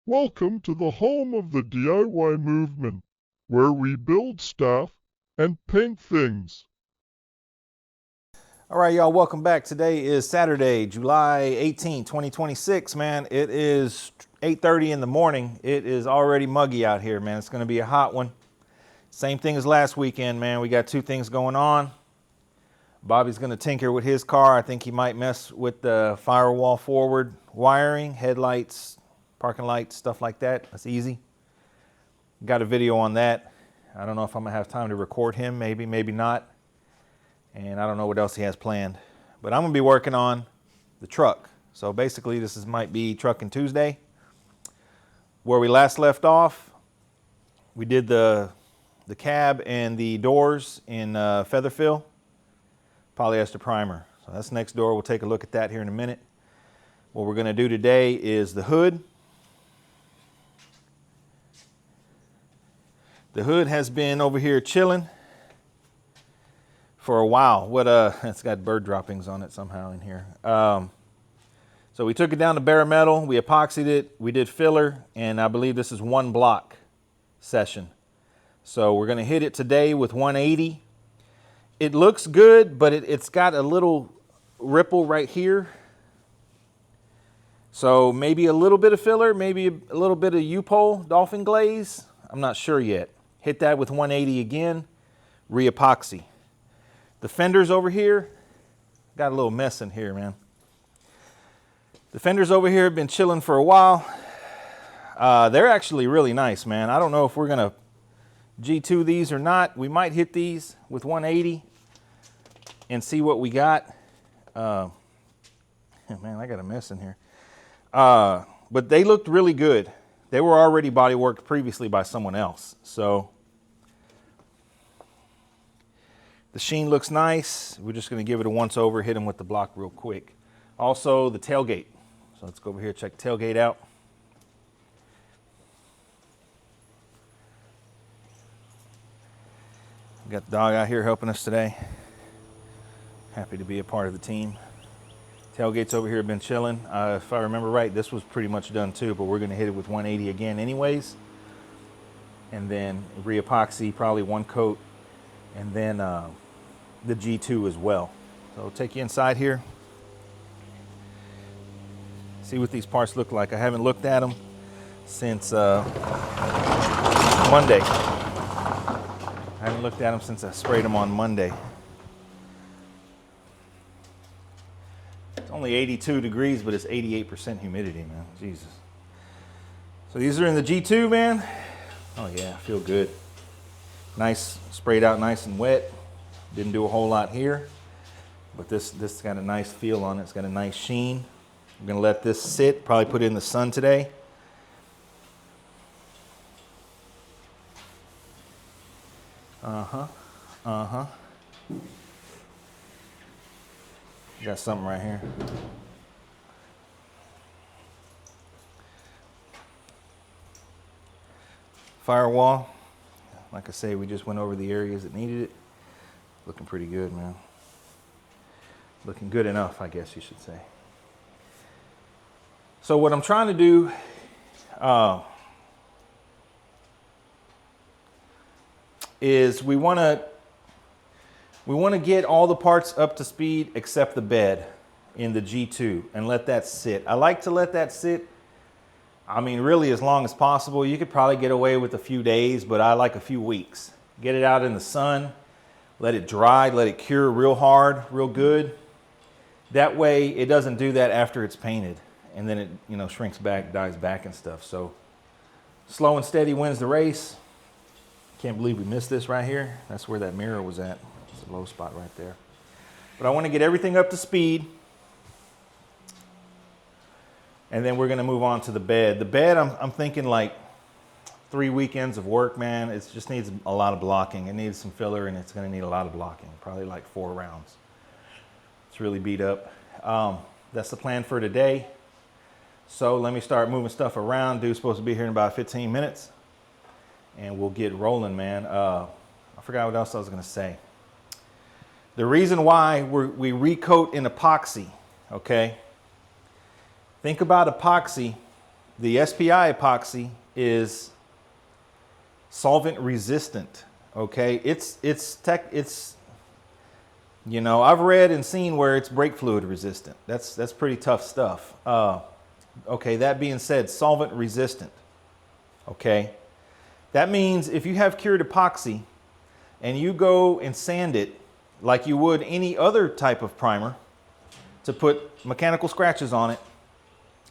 Welcome to the home of the DIY movement, where we build stuff and paint things. All right, y'all, welcome back. Today is Saturday, July 18, 2026, man. It is 8:30 in the morning. It is already muggy out here, man. It's going to be a hot one. Same thing as last weekend, man. We got two things going on. Bobby's going to tinker with his car. I think he might mess with the firewall forward wiring, headlights, parking lights, stuff like that. That's easy. Got a video on that. I don't know if I'm going to have time to record him, maybe not. And I don't know what else he has planned. But I'm going to be working on the truck. So basically this might be Truckin' Tuesday. Where we last left off, we did the cab and the doors in feather fill, polyester primer. So that's next door. We'll take a look at that here in a minute. What we're going to do today is the hood. The hood has been over here chilling for a while. It's got bird droppings on it somehow in here. So we took it down to bare metal, we epoxied it, we did filler, and I believe this is one block session. So we're gonna hit it today with 180. It looks good, but it's got a little ripple right here. So maybe a little bit of filler, maybe a little bit of U-pole dolphin glaze. I'm not sure yet. Hit that with 180 again, re-epoxy. The fenders over here, got a little mess in here, man. The fenders over here have been chilling for a while. They're actually really nice, man. I don't know if we're gonna G2 these or not. We might hit these with 180 and see what we got. Man, I got a mess in here. But they looked really good. They were already bodyworked previously by someone else, so. The sheen looks nice. We're just going to give it a once over, hit them with the block real quick. Also, the tailgate. So let's go over here, check the tailgate out. We got the dog out here helping us today. Happy to be a part of the team. Tailgates over here have been chilling. If I remember right, this was pretty much done too, but we're going to hit it with 180 again anyways. And then re-epoxy, probably one coat. And then the G2 as well. So I'll take you inside here. See what these parts look like. I haven't looked at them since Monday. I haven't looked at them since I sprayed them on Monday. It's only 82 degrees, but it's 88% humidity, man. Jesus. So these are in the G2, man. Oh yeah, feel good. Nice, sprayed out nice and wet. Didn't do a whole lot here, but this got a nice feel on it. It's got a nice sheen. I'm gonna let this sit, probably put it in the sun today. Got something right here. Firewall. Like I say, we just went over the areas that needed it. Looking pretty good, man. Looking good enough, I guess you should say. So what I'm trying to do, is we want to get all the parts up to speed except the bed in the G2 and let that sit. I like to let that sit, I mean, really as long as possible. You could probably get away with a few days, but I like a few weeks. Get it out in the sun, let it dry, let it cure real hard, real good. That way it doesn't do that after it's painted and then it, you know, shrinks back, dies back and stuff. So slow and steady wins the race. Can't believe we missed this right here. That's where that mirror was at. It's a low spot right there. But I want to get everything up to speed. And then we're going to move on to the bed. The bed, I'm thinking like 3 weekends of work, man. It just needs a lot of blocking. It needs some filler, and it's going to need a lot of blocking. Probably like 4 rounds. It's really beat up. That's the plan for today. So let me start moving stuff around. Dude's supposed to be here in about 15 minutes. And we'll get rolling, man. I forgot what else I was going to say. The reason why we recoat in epoxy, okay? Think about epoxy the SPI epoxy is solvent resistant. Okay, it's you know, I've read and seen where it's brake fluid resistant. That's pretty tough stuff. Okay, that being said, solvent resistant. Okay, that means if you have cured epoxy and you go and sand it like you would any other type of primer to put mechanical scratches on it,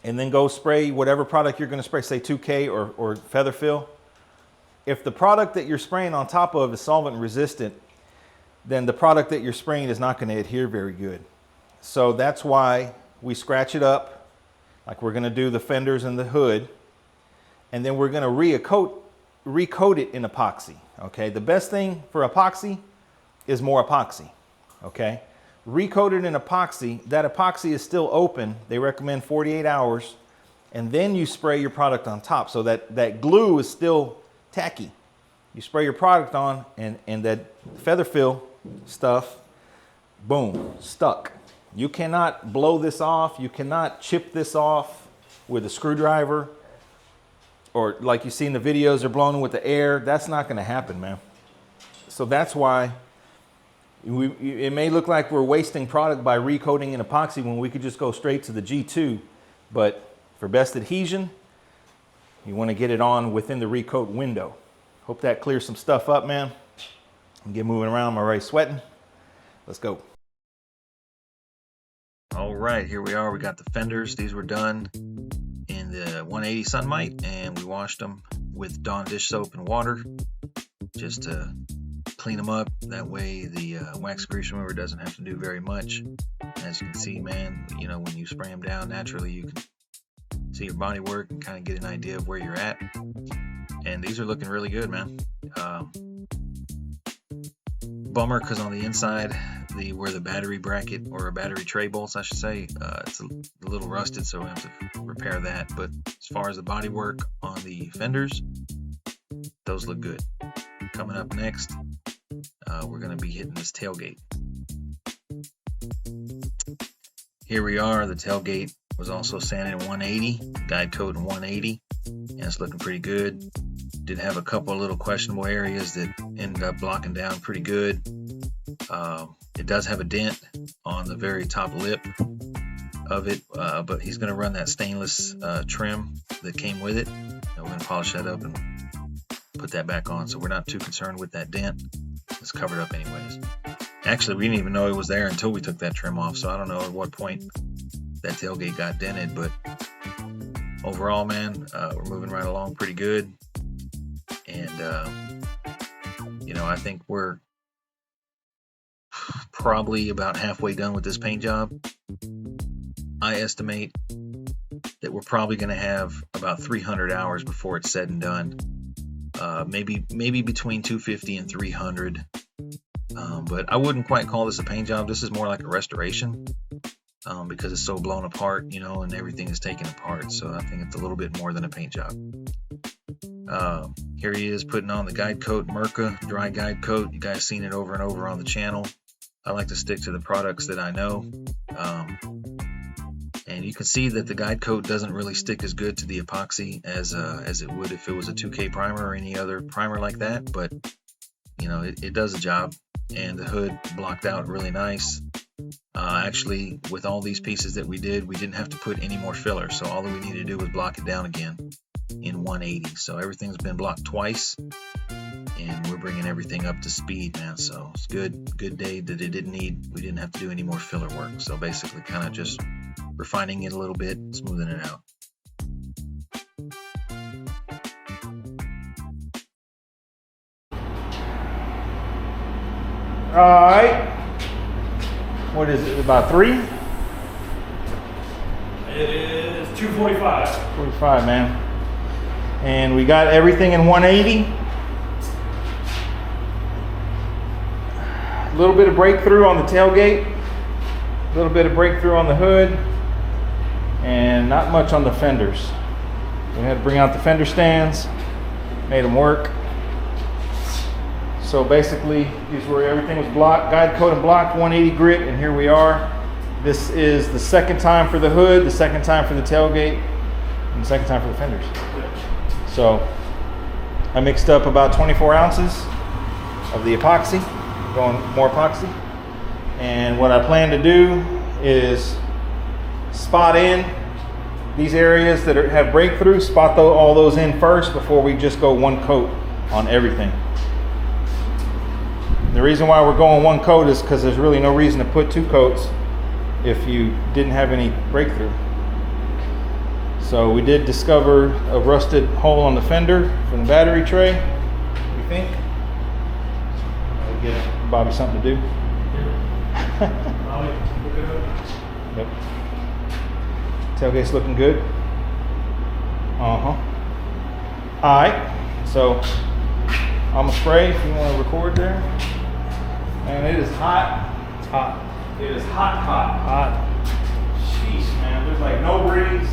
and then go spray whatever product you're going to spray, say 2K or feather fill. If the product that you're spraying on top of is solvent resistant, then the product that you're spraying is not going to adhere very good. So that's why we scratch it up, like we're going to do the fenders and the hood, and then we're going to recoat it in epoxy. Okay, the best thing for epoxy is more epoxy. Okay, recoated in epoxy, that epoxy is still open. They recommend 48 hours, and then you spray your product on top so that glue is still tacky. You spray your product on, and that feather fill stuff, boom, stuck. You cannot blow this off. You cannot chip this off with a screwdriver, or like you see in the videos, they're blowing with the air. That's not going to happen, man. So that's why it may look like we're wasting product by recoating in epoxy when we could just go straight to the G2. But for best adhesion, you want to get it on within the recoat window. Hope that clears some stuff up, man. Get moving around. I'm already sweating. Let's go. All right, here we are. We got the fenders. These were done in the 180 Sunmite, and we washed them with Dawn dish soap and water just to clean them up. That way the wax grease remover doesn't have to do very much. As you can see, man, you know, when you spray them down naturally, you can see your body work and kind of get an idea of where you're at. And these are looking really good, man. Bummer because on the inside, where the battery bracket or battery tray bolts, I should say, it's a little rusted, so we have to repair that. But as far as the body work on the fenders, those look good. Coming up next, we're going to be hitting this tailgate. Here we are. The tailgate was also sanded in 180, guide coat in 180, and it's looking pretty good. Did have a couple of little questionable areas that ended up blocking down pretty good. It does have a dent on the very top lip of it, but he's going to run that stainless trim that came with it, and we're going to polish that up and put that back on, so we're not too concerned with that dent. It's covered up anyways. Actually, we didn't even know it was there until we took that trim off, so I don't know at what point that tailgate got dented, but overall, man, we're moving right along pretty good. And you know, I think we're probably about halfway done with this paint job. I estimate that we're probably going to have about 300 hours before it's said and done. Maybe between 250 and 300. But I wouldn't quite call this a paint job. This is more like a restoration, because it's so blown apart, you know, and everything is taken apart. So I think it's a little bit more than a paint job. Here he is putting on the guide coat, Merca dry guide coat. You guys seen it over and over on the channel. I like to stick to the products that I know. And you can see that the guide coat doesn't really stick as good to the epoxy as it would if it was a 2K primer or any other primer like that. But you know, it does the job. And the hood blocked out really nice. Actually, with all these pieces that we didn't have to put any more filler. So all that we needed to do was block it down again in 180. So everything's been blocked twice, and we're bringing everything up to speed, man. So it's good day that we didn't have to do any more filler work. So basically kind of just refining it a little bit, smoothing it out. All right. What is it, about 3? It is 245. 45, man. And we got everything in 180. A little bit of breakthrough on the tailgate. A little bit of breakthrough on the hood. And not much on the fenders. We had to bring out the fender stands. Made them work. So basically, these were everything was blocked, guide coat and blocked, 180 grit, and here we are. This is the second time for the hood, the second time for the tailgate. and the second time for the fenders. So I mixed up about 24 ounces of the epoxy, going more epoxy. And what I plan to do is spot in these areas that have breakthrough, spot all those in first before we just go one coat on everything. The reason why we're going one coat is because there's really no reason to put two coats if you didn't have any breakthrough. So we did discover a rusted hole on the fender from the battery tray, we think. That'll give Bobby something to do. Yep. Tailgate's looking good. Alright, so I'm gonna spray if you want to record there. And it is hot. It's hot. It is hot. Jeez, man, there's like no breeze.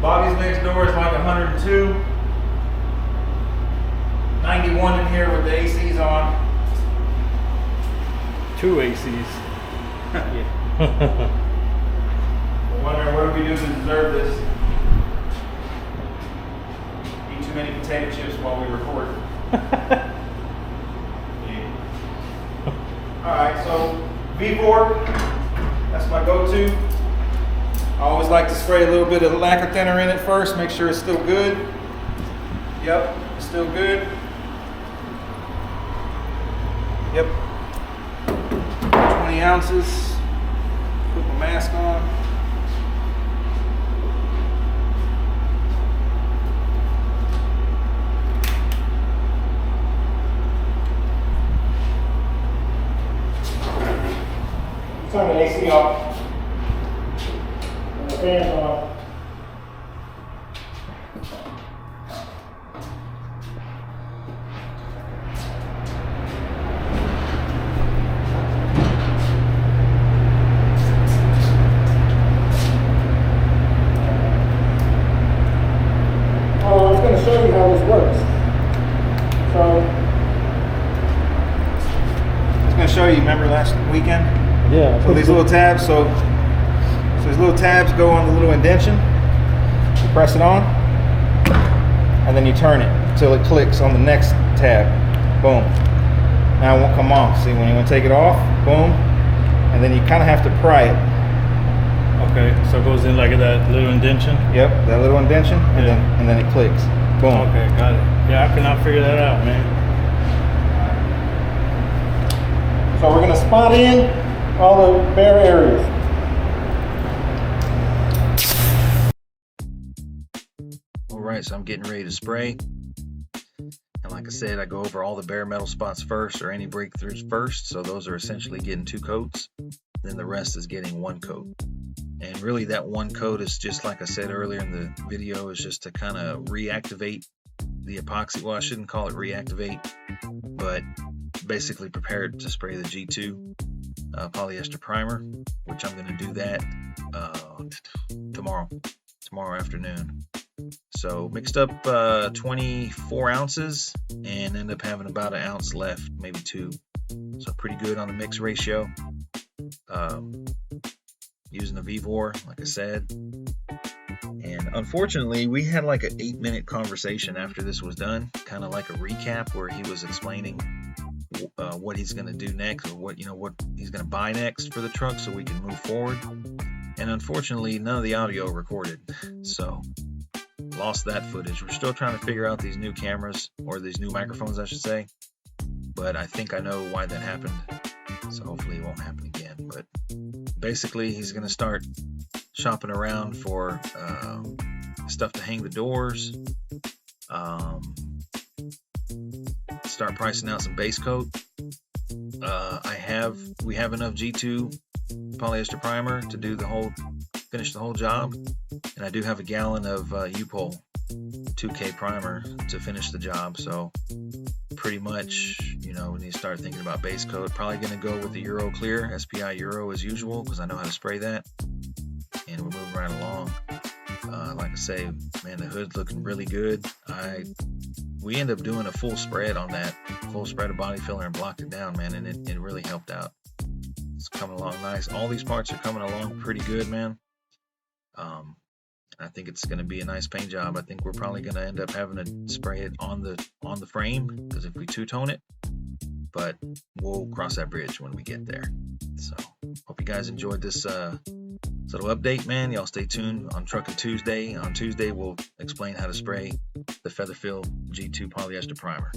Bobby's next door is like 102. 91 in here with the ACs on. 2 ACs. Yeah. I'm wondering what do we do to deserve this? Eat too many potato chips while we record. Yeah. Alright, so V4, that's my go-to. I always like to spray a little bit of lacquer thinner in it first, make sure it's still good. Yep, it's still good. Yep. 20 ounces. Put my mask on. Turn the AC off. And the fan's on. Show you how this works. So it's going to show you, remember last weekend? Yeah. So these little tabs, so these little tabs go on the little indention. You press it on, and then you turn it until it clicks on the next tab. Boom. Now it won't come off. See, when you want to take it off, boom, and then you kind of have to pry it. Okay, so it goes in like that little indention? Yep, that little indention, and then it clicks. Boom. Okay, got it. Yeah, I cannot figure that out, man. So we're gonna spot in all the bare areas. All right, so I'm getting ready to spray. And like I said, I go over all the bare metal spots first, or any breakthroughs first. So those are essentially getting 2 coats. Then the rest is getting 1 coat. And really that 1 coat is just, like I said earlier in the video, is just to kind of reactivate the epoxy. Well, I shouldn't call it reactivate, but basically prepare it to spray the G2 polyester primer, which I'm going to do that tomorrow afternoon. So mixed up 24 ounces and ended up having about 1 ounce left, maybe 2. So pretty good on the mix ratio. Using the V4, like I said. And unfortunately, we had like an 8-minute conversation after this was done, kind of like a recap where he was explaining what he's going to do next, or what he's going to buy next for the truck so we can move forward. And unfortunately, none of the audio recorded, so lost that footage. We're still trying to figure out these new cameras, or these new microphones, I should say. But I think I know why that happened, so hopefully it won't happen again. But basically, he's going to start shopping around for stuff to hang the doors, start pricing out some base coat. We have enough G2 polyester primer to finish the whole job, and I do have a gallon of U-Pol 2K primer to finish the job. So pretty much, we need to start thinking about base coat. Probably going to go with the Euro Clear, SPI Euro as usual, because I know how to spray that. And we're moving right along. Like I say, man, the hood's looking really good. We ended up doing a full spread on that, full spread of body filler, and blocked it down, man, and it really helped out. It's coming along nice. All these parts are coming along pretty good, man. I think it's going to be a nice paint job. I think we're probably going to end up having to spray it on the frame, because if we two-tone it, but we'll cross that bridge when we get there. So hope you guys enjoyed this little update, man. Y'all stay tuned on Truckin' Tuesday. On Tuesday, we'll explain how to spray the Featherfield G2 polyester primer.